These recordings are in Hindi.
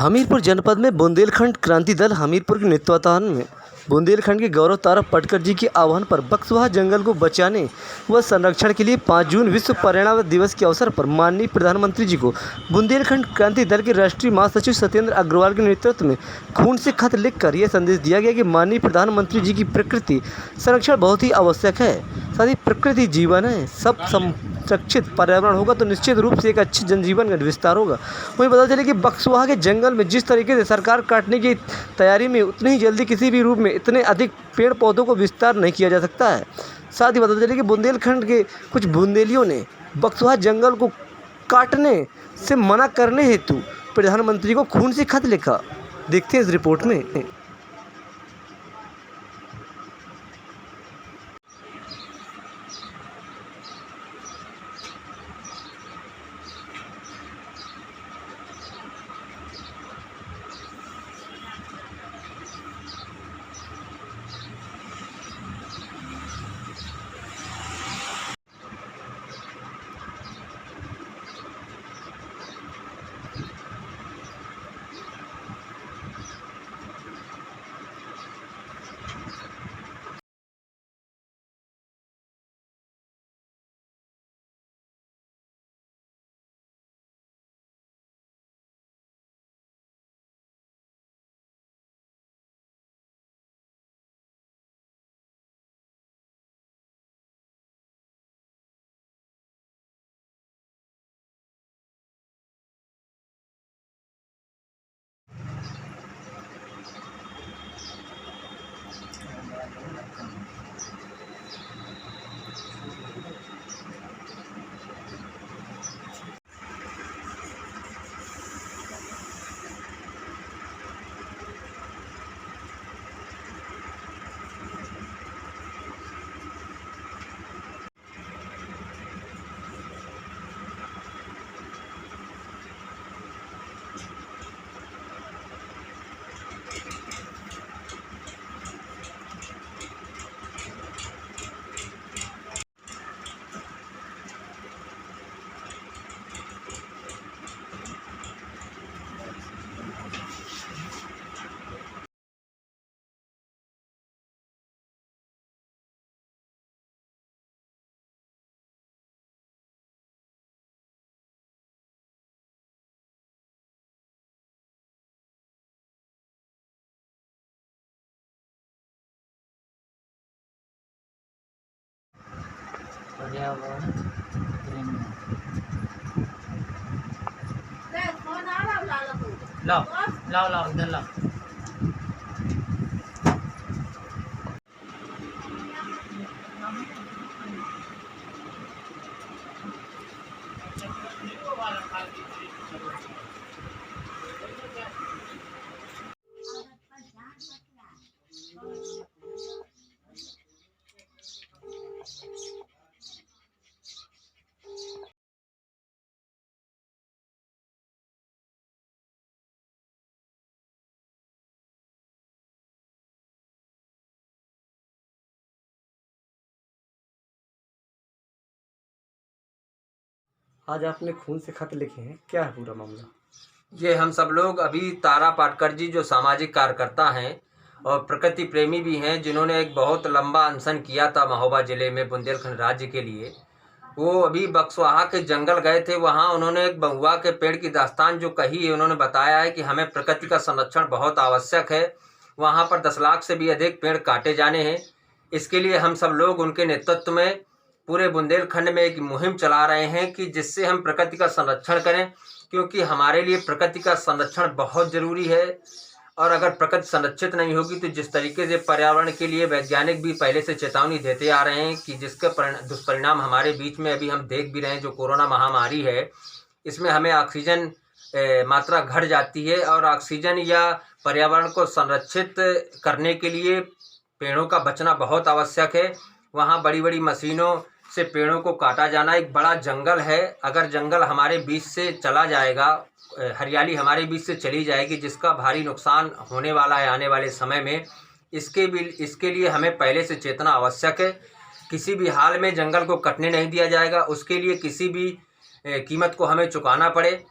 हमीरपुर जनपद में बुंदेलखंड क्रांति दल हमीरपुर के नेतृत्वाधान में बुंदेलखंड के गौरव तारा पटकर जी के आह्वान पर बक्सवाहा जंगल को बचाने व संरक्षण के लिए 5 जून विश्व पर्यावरण दिवस के अवसर पर माननीय प्रधानमंत्री जी को बुंदेलखंड क्रांति दल के राष्ट्रीय महासचिव सत्येंद्र अग्रवाल के नेतृत्व में खून से खत लिखकर यह संदेश दिया गया कि माननीय प्रधानमंत्री जी की प्रकृति संरक्षण बहुत ही आवश्यक है। साथ ही प्रकृति जीवन है, सब संरक्षित पर्यावरण होगा तो निश्चित रूप से एक अच्छे जनजीवन का विस्तार होगा। वहीं पता चले कि बक्सवाहा के जंगल में जिस तरीके से सरकार काटने की तैयारी में उतनी ही जल्दी किसी भी रूप में इतने अधिक पेड़ पौधों को विस्तार नहीं किया जा सकता है। साथ ही पता चले कि बुंदेलखंड के कुछ बुंदेलियों ने बक्सवाहा जंगल को काटने से मना करने हेतु प्रधानमंत्री को खून से खत लिखा। देखते हैं इस रिपोर्ट में। पर्यावरण लाओ लाओ लाओ इधर लाओ। आज आपने खून से खत लिखे हैं, क्या है पूरा मामला? ये हम सब लोग अभी तारा पाटकर जी जो सामाजिक कार्यकर्ता हैं और प्रकृति प्रेमी भी हैं, जिन्होंने एक बहुत लंबा अनशन किया था महोबा ज़िले में बुंदेलखंड राज्य के लिए, वो अभी बक्सवाहा के जंगल गए थे। वहाँ उन्होंने एक बहुआ के पेड़ की दास्तान जो कही है, उन्होंने बताया है कि हमें प्रकृति का संरक्षण बहुत आवश्यक है। वहाँ पर 10 लाख से भी अधिक पेड़ काटे जाने हैं। इसके लिए हम सब लोग उनके नेतृत्व में पूरे बुंदेलखंड में एक मुहिम चला रहे हैं कि जिससे हम प्रकृति का संरक्षण करें, क्योंकि हमारे लिए प्रकृति का संरक्षण बहुत ज़रूरी है। और अगर प्रकृति संरक्षित नहीं होगी तो जिस तरीके से पर्यावरण के लिए वैज्ञानिक भी पहले से चेतावनी देते आ रहे हैं कि जिसके दुष्परिणाम हमारे बीच में अभी हम देख भी रहे हैं, जो कोरोना महामारी है, इसमें हमें ऑक्सीजन मात्रा घट जाती है। और ऑक्सीजन या पर्यावरण को संरक्षित करने के लिए पेड़ों का बचना बहुत आवश्यक है। वहाँ बड़ी बड़ी मशीनों से पेड़ों को काटा जाना, एक बड़ा जंगल है, अगर जंगल हमारे बीच से चला जाएगा, हरियाली हमारे बीच से चली जाएगी, जिसका भारी नुकसान होने वाला है आने वाले समय में। इसके लिए हमें पहले से चेतना आवश्यक है। किसी भी हाल में जंगल को कटने नहीं दिया जाएगा, उसके लिए किसी भी कीमत को हमें चुकाना पड़े,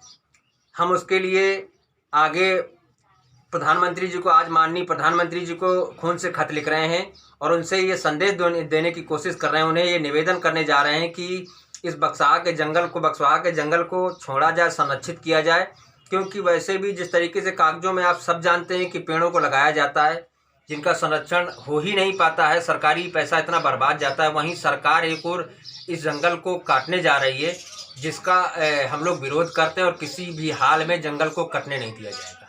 हम उसके लिए आगे प्रधानमंत्री जी को, आज माननीय प्रधानमंत्री जी को खून से खत लिख रहे हैं और उनसे ये संदेश देने की कोशिश कर रहे हैं, उन्हें ये निवेदन करने जा रहे हैं कि इस बक्सहा के जंगल को छोड़ा जाए, संरक्षित किया जाए। क्योंकि वैसे भी जिस तरीके से कागजों में आप सब जानते हैं कि पेड़ों को लगाया जाता है, जिनका संरक्षण हो ही नहीं पाता है, सरकारी पैसा इतना बर्बाद जाता है, वहीं सरकार एक और इस जंगल को काटने जा रही है, जिसका हम लोग विरोध करते हैं और किसी भी हाल में जंगल को कटने नहीं दिया जाएगा।